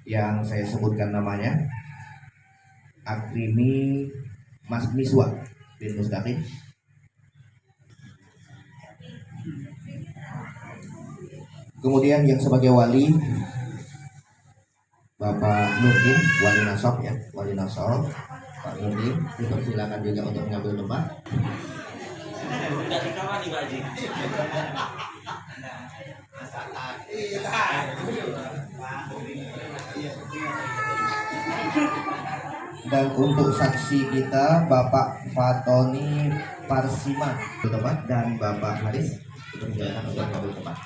yang saya sebutkan namanya Akrimi Mas Miswa bin Mustaqim. Kemudian yang sebagai wali Bapak Nurdin, wali nasab ya, wali nasab Pak Nurdin, dipersilakan juga untuk mengambil tempat. Dan untuk saksi kita Bapak Fatoni Parsiman tempat dan Bapak Haris dipersilakan untuk mengambil tempat.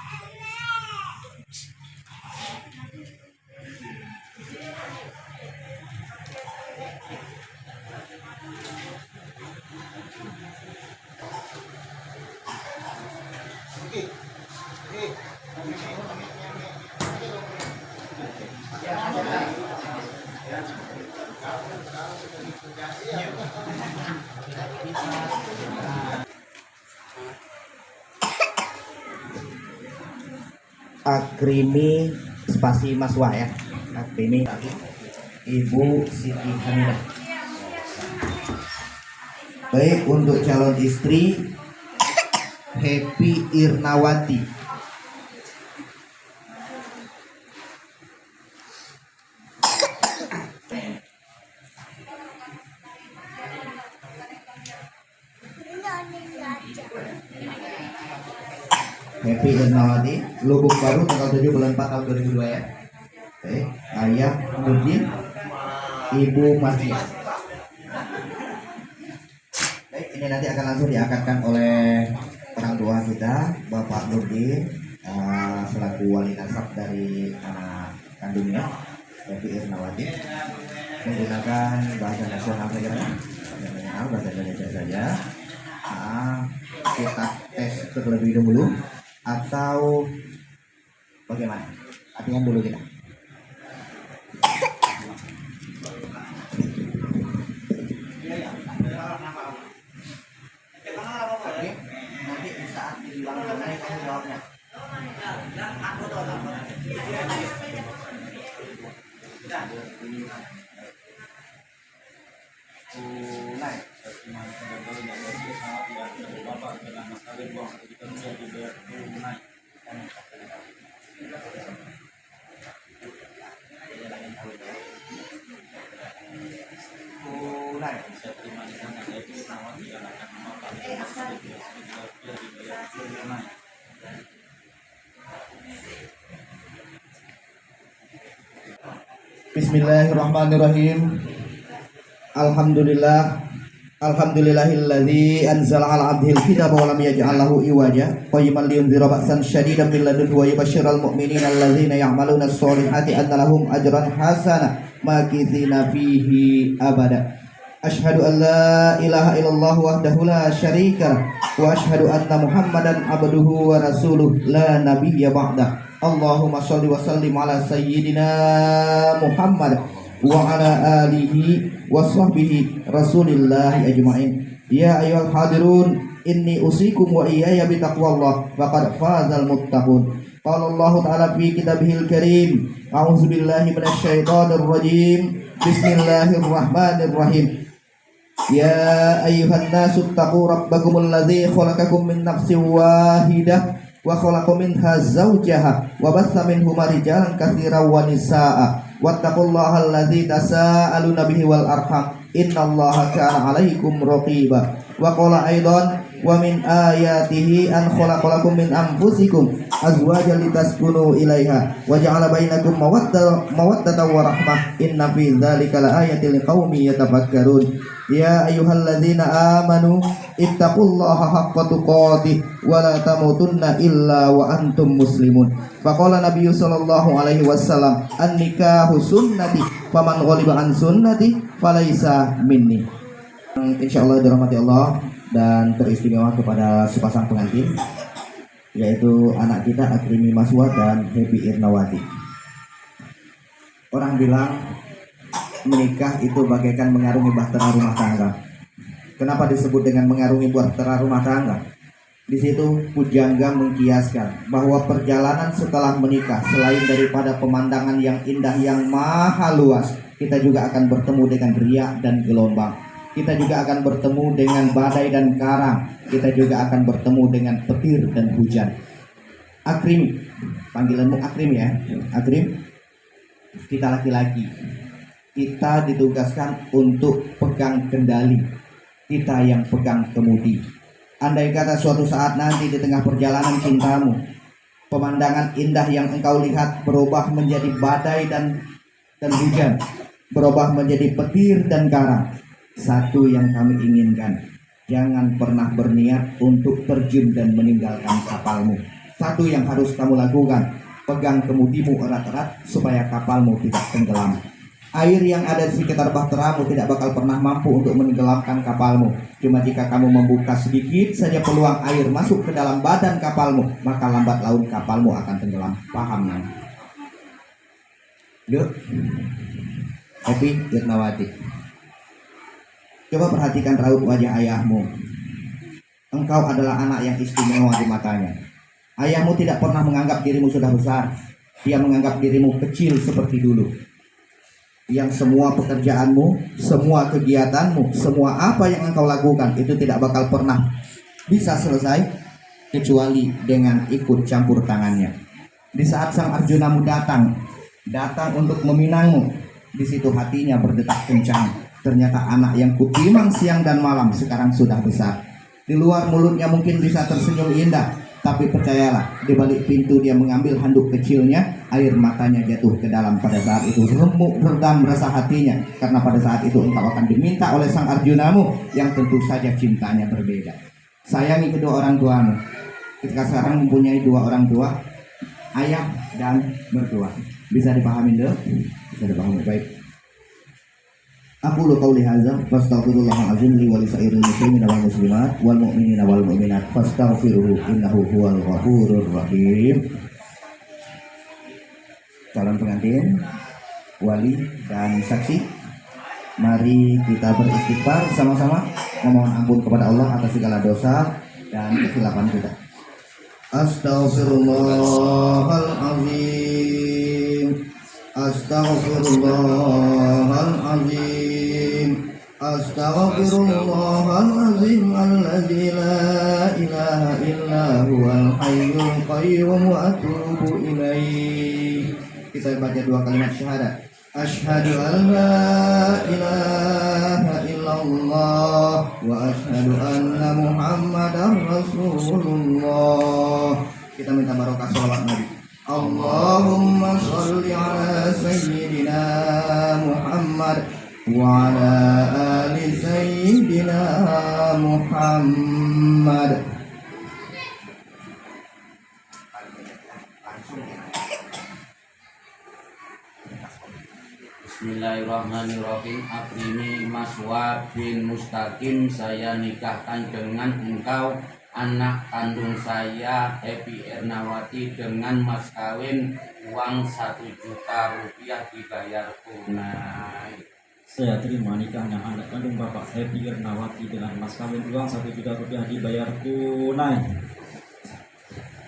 Akrimi spasi Maswa ya, Akrimi Ibu Siti Hamidah. Baik, untuk calon istri Happy Irnawati. Happy Irnawati, Lubuk Baru, tanggal 7 bulan 4 tahun 2002 ya. Oke, Ayah Nurdin, Ibu Masya. Baik, ini nanti akan langsung diangkatkan oleh orang tua kita, Bapak Nurdin, selaku wali nasab dari anak kandungnya, Happy Irnawati, menggunakan bahasa nasional saja, bahasa Indonesia saja. Kita tes terlebih dahulu atau bagaimana? Artinya dulu kita. Oke, nanti di saat dibilang tunai kamu jawabnya. Tunai. Bismillahirrahmanirrahim. Alhamdulillahilladzi anzala 'ala 'abdihil kitaba wa lam yaj'al lahu iwaja qayyiman liyunzira ba'san syadidan min ladunhu wa yubashshiral mu'minina alladzina ya'maluna ash-sholihati anna lahum ajran hasana makithina fihi abada. Asyhadu an la ilaha illallah wahdahu la syarika wa asyhadu anna Muhammadan abduhu wa rasuluh la nabiyya ba'da. Allahumma shalli wa sallim ala sayyidina Muhammad wa ala alihi wa sahbihi rasulillahi ajma'in. Ya ayyuhal hadirun, inni usikum wa iyaya bitaqwallah faqad fazal muttaqun. Qala Allah ta'ala fi kitabihil karim, a'udzu billahi minasyaitonir rajim. Bismillahirrahmanirrahim. Ya ayyuhan nasu taqu rabbakumul ladzi khalaqakum min nafsin wahidah wa khalaqa minha zawjaha wa batha minhuma rijalan katsiran wa nisaa'a wattaqullaha alladzi tasaaluna bihi wal arham innallaha kana 'alaikum raqiba. Wa qala aidan wa min ayatihi an khalaqalakum min anfusikum azwajan litaskunu ilaiha wa ja'ala bainakum mawaddatan wa rahmah inna fi dzalika laayatin liqaumin yatafakkarun. Ya ayyuhalladzina amanu ittaqullaha haqqa tuqatih wa la tamutunna illa wa antum muslimun. Faqala Nabi sallallahu alaihi wasallam, an-nikahu sunnati faman ghaliba an sunnati falaisa minni. Insyaallah dirahmati Allah dan teristimewa kepada sepasang pengantin, yaitu anak kita Akrimi Maswa dan Happy Irnawati. Orang bilang menikah itu bagaikan mengarungi bahtera rumah tangga. Kenapa disebut dengan mengarungi bahtera rumah tangga? Di situ pujangga mengkiaskan bahwa perjalanan setelah menikah selain daripada pemandangan yang indah yang maha luas, kita juga akan bertemu dengan riak dan gelombang. Kita juga akan bertemu dengan badai dan karang. Kita juga akan bertemu dengan petir dan hujan. Akrim, panggilanmu Akrim ya. Akrim, kita laki-laki. Kita ditugaskan untuk pegang kendali. Kita yang pegang kemudi. Andai kata suatu saat nanti di tengah perjalanan cintamu, pemandangan indah yang engkau lihat berubah menjadi badai dan hujan, berubah menjadi petir dan karang. Satu yang kami inginkan, jangan pernah berniat untuk terjun dan meninggalkan kapalmu. Satu yang harus kamu lakukan, pegang kemudimu erat-erat supaya kapalmu tidak tenggelam. Air yang ada di sekitar bahteramu tidak bakal pernah mampu untuk menenggelamkan kapalmu. Cuma jika kamu membuka sedikit saja peluang air masuk ke dalam badan kapalmu, maka lambat laun kapalmu akan tenggelam. Paham kan? Yuk, Epi Irnawati, coba perhatikan raut wajah ayahmu. Engkau adalah anak yang istimewa di matanya. Ayahmu tidak pernah menganggap dirimu sudah besar. Dia menganggap dirimu kecil seperti dulu. Yang semua pekerjaanmu, semua kegiatanmu, semua apa yang engkau lakukan itu tidak bakal pernah bisa selesai kecuali dengan ikut campur tangannya. Di saat sang Arjunamu datang untuk meminangmu, di situ hatinya berdetak kencang. Ternyata anak yang kutimang siang dan malam sekarang sudah besar. Di luar mulutnya mungkin bisa tersenyum indah, tapi percayalah, di balik pintu dia mengambil handuk kecilnya, air matanya jatuh ke dalam. Pada saat itu remuk redam rasa hatinya, karena pada saat itu engkau akan diminta oleh sang Arjunamu yang tentu saja cintanya berbeda. Sayangi kedua orang tuamu. Ketika sekarang mempunyai dua orang tua, ayah dan mertua. Bisa dipahami deh? Bisa dipahami baik. Aku lu qauli hadza fastaghfirullahalazim li wa li sairil muslimin wal muslimat wal mu'minina wal mu'minat fastaghfiruhu innahu huwal ghafurur rahim. Calon pengantin, wali dan saksi, mari kita beristighfar sama-sama, memohon ampun kepada Allah atas segala dosa dan kesilapan kita. Astaghfirullahalazim. Astaghfirullahalazim. Astaghfirullahalazim alladzi la ilaha illa huwal hayyul qayyum wa atubu ilaih. Kita baca dua kalimat syahadat. Asyhadu an la ilaha illallah wa asyhadu anna Muhammadar Rasulullah. Kita minta barokah sholawat Nabi. Allahumma sholli ala sayyidina Muhammad wa ala ali sayyidina Muhammad. Bismillahirrahmanirrahim. Akrimi Maswa bin Mustaqim, saya nikahkan dengan engkau anak kandung saya Epi Ernawati dengan mas kawin uang 1 juta rupiah dibayar tunai. Saya terima nikahnya anak kandung Bapak Epi Ernawati dengan mas kawin uang 1 juta rupiah dibayar tunai.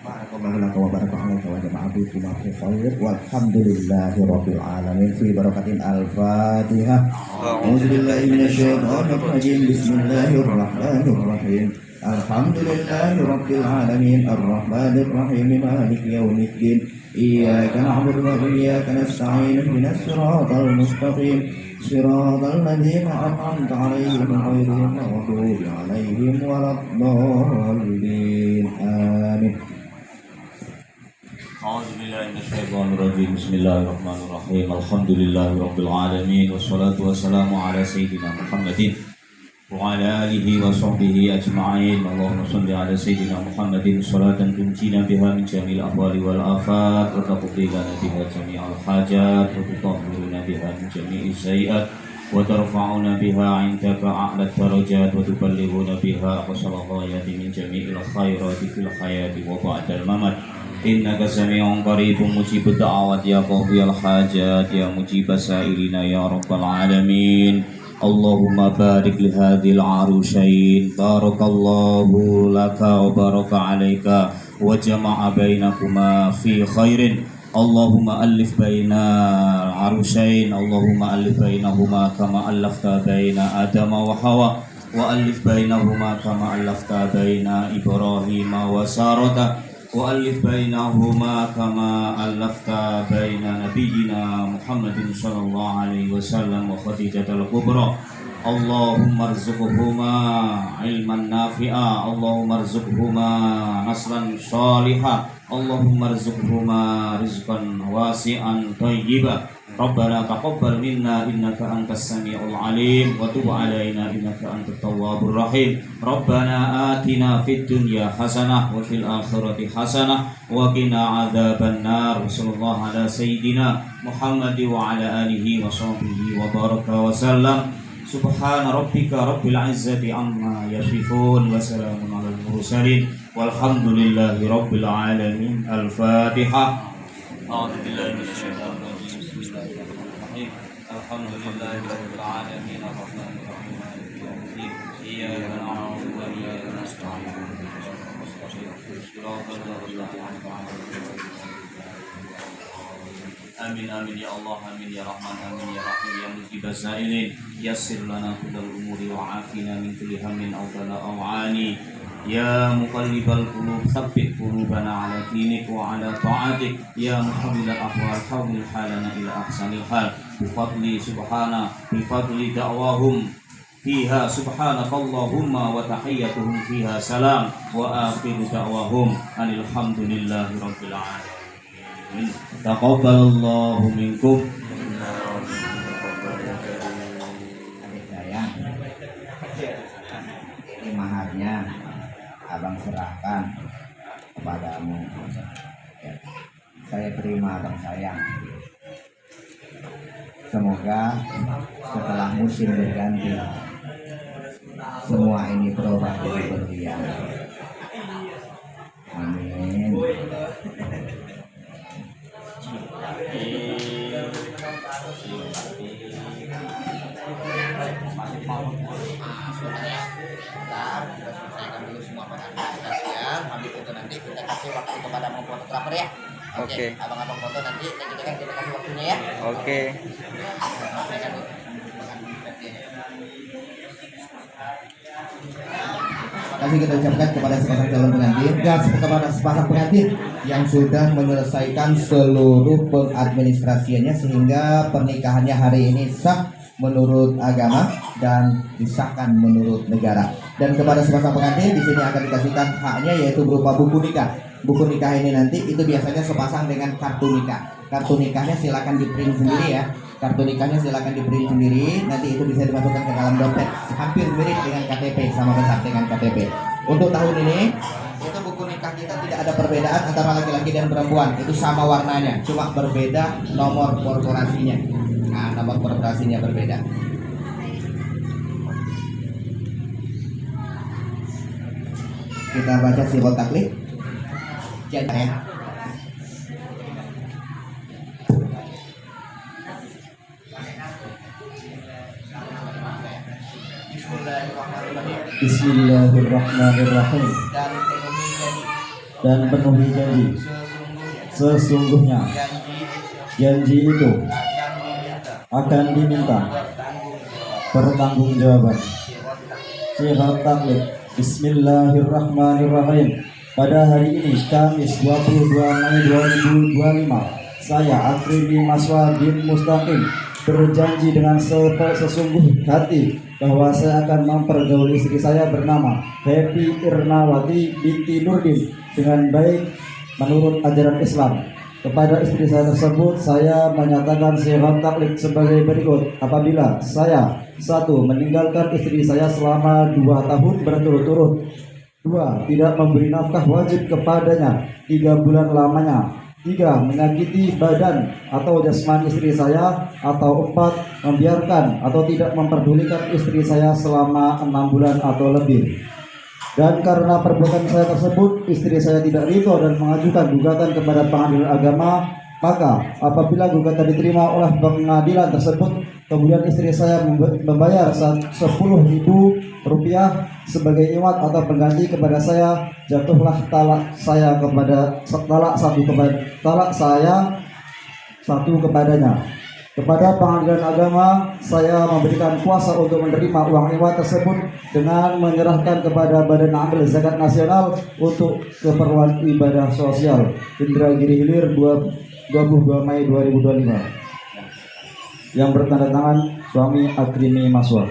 Walhamdulillahirabbil alamin. Fi barakatin al-Fatihah. Auzubillahi minasyaitonir rajim. Bismillahirrahmanirrahim. Alhamdulillahirabbil alamin arrahmanir rahim maliki yaumiddin. Iyyaka na'budu wa iyyaka nasta'in. Ihdinas siratal mustaqim. Siratal ladzina an'amta 'alaihim ghairil maghdubi 'alaihim waladdallin. Amin. A'udzubillahiminasyaitonirrajim. Bismillahirrahmanirrahim. Alhamdulillahirabbil alamin wassalatu wassalamu ala sayyidina Muhammadin wa ala alihi wa sahbihi ajma'in. Allahumma shalli ala sayyidina Muhammadin salatan tunjina biha min jamil ahwali wal afat wa taqdi lana biha jami'al hajat wa tutahhiruna biha min jami'is sayyi'at wa tarfa'una biha 'indaka a'la darajat wa tuballighuna biha aqsal ghayati min jami'il khairati fil hayati wa ba'dal mamat. Innaka sami'un qaribun mujibud da'awat ya qadhiyal hajat ya mujibas sa'ilina ya rabbal alamin. اللهم بارك لهذه العروشين بارك الله لك وبارك عليك وجمع بينكما في خير اللهم ألف بين العروشين اللهم ألف بينهما كما ألفت بين آدم وحواء وألف بينهما كما ألفت بين إبراهيم وسارة وألف بينهما كما ألفت بين نبينا محمد صلى الله عليه وسلم وخديجة الكبرى اللهم ارزقهما علما نافعا اللهم ارزقهما نصرا صالحا اللهم ارزقهما رزقا واسعا طيبا ربنا تقبل منا إنك أنت السميع العليم وتب علينا إنك أنت التواب الرحيم ربنا آتنا في الدنيا حسنة وفي الآخرة حسنة وقنا عذاب النار وصلى الله على سيدنا محمد وعلى آله وصحبه وبارك وسلم سبحان ربك رب العزة عما يصفون وسلام على المرسلين والحمد لله رب العالمين الفاتحة أعوذ بالله من الشيطان الرجيم بسم الله الرحمن الرحيم الحمد لله رب العالمين الرحمن الرحيم مالك يوم الدين إياك نعبد وإياك نستعين صراط الذين أنعمت عليهم آمين آمين يا الله آمين يا رحمن آمين يا رحيم يا مجيب السائلين يسر لنا كل الأمور وعافنا من كل هم أو بلاء أو عاني يا مقلب القلوب ثبت قلوبنا على دينك وعلى طاعتك يا محول الأحوال حول حالنا إلى أحسن الحال بفضل دعواهم فيها سبحانك اللهم وتحيتهم فيها سلام وآخر دعواهم أن الحمد لله رب العالمين تقبل الله منكم. Adik sayang, ini maharnya abang serahkan kepadamu. Ya, saya terima abang sayang. Semoga setelah musim berganti, semua ini berubah jadi berlian. Amin. Nanti kita kasih waktu kepada fotografer ya. Oke. Abang-abang foto nanti kita kasih waktunya ya. Oke. Kasih kita ucapkan kepada sepasang calon pengantin dan kepada sepasang pengantin yang sudah menyelesaikan seluruh pengadministrasiannya sehingga pernikahannya hari ini sah menurut agama dan disahkan menurut negara. Dan kepada sepasang pengantin di sini akan dikasihkan haknya yaitu berupa buku nikah. Buku nikah ini nanti itu biasanya sepasang dengan kartu nikah. Kartu nikahnya silakan di-print sendiri ya. Kartu nikahnya silakan di-print sendiri. Nanti itu bisa dimasukkan ke dalam dompet. Hampir mirip dengan KTP, sama besar dengan KTP. Untuk tahun ini itu buku nikah kita tidak ada perbedaan antara laki-laki dan perempuan. Itu sama warnanya, cuma berbeda nomor korporasinya. Nah, nomor korporasinya berbeda. Kita baca simbol taklid. Jadi ya. Bismillahirrahmanirrahim. Dan penuhi janji. Sesungguhnya janji itu akan diminta pertanggungjawaban. Syiar taklid. Bismillahirrahmanirrahim. Pada hari ini Kamis 22 Mei 2025, saya Akrimi Maswa bin Mustaqim berjanji dengan sesungguh hati bahwa saya akan mempergauli istri saya bernama Happy Irnawati binti Nurdin dengan baik menurut ajaran Islam. Kepada istri saya tersebut, saya menyatakan syiar taklid sebagai berikut. Apabila saya 1. Meninggalkan istri saya selama 2 tahun berturut-turut. 2. Tidak memberi nafkah wajib kepadanya 3 bulan lamanya. 3. Menyakiti badan atau jasmani istri saya. Atau 4. Membiarkan atau tidak memperdulikan istri saya selama 6 bulan atau lebih. Dan karena perbuatan saya tersebut, istri saya tidak ridho dan mengajukan gugatan kepada pengadilan agama, maka apabila gugatan diterima oleh pengadilan tersebut, Kemudian istri saya membayar 10.000 rupiah sebagai iwat atau pengganti kepada saya. Jatuhlah talak saya satu kepadanya. Kepada pengadilan agama saya memberikan kuasa untuk menerima uang iwat tersebut dengan menyerahkan kepada Badan Amil Zakat Nasional untuk keperluan ibadah sosial. Indragiri Hilir 22 Mei 2025. Yang bertanda tangan suami Akrimi Maswar.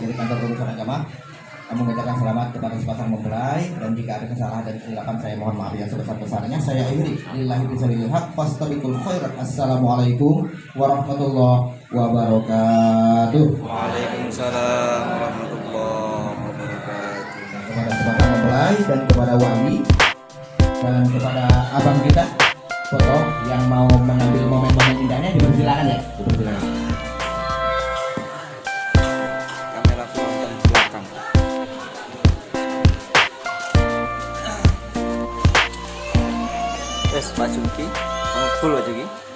Dari kantor urusan agama mengucapkan selamat kepada sepasang mempelai, dan jika ada kesalahan dan kesilapan saya mohon maaf yang sebesar-besarnya. Saya akhiri lillahi bisabilil haq fastabiqul khairat. Assalamualaikum warahmatullahi wabarakatuh. Waalaikumsalam warahmatullahi wabarakatuh. Kepada sepasang mempelai dan kepada wali dan kepada abang kita foto yang mau mengambil momen-momen indahnya dipersilakan ya, dipersilakan. Kamera penonton belakang. Pak Juki, full aja Ki.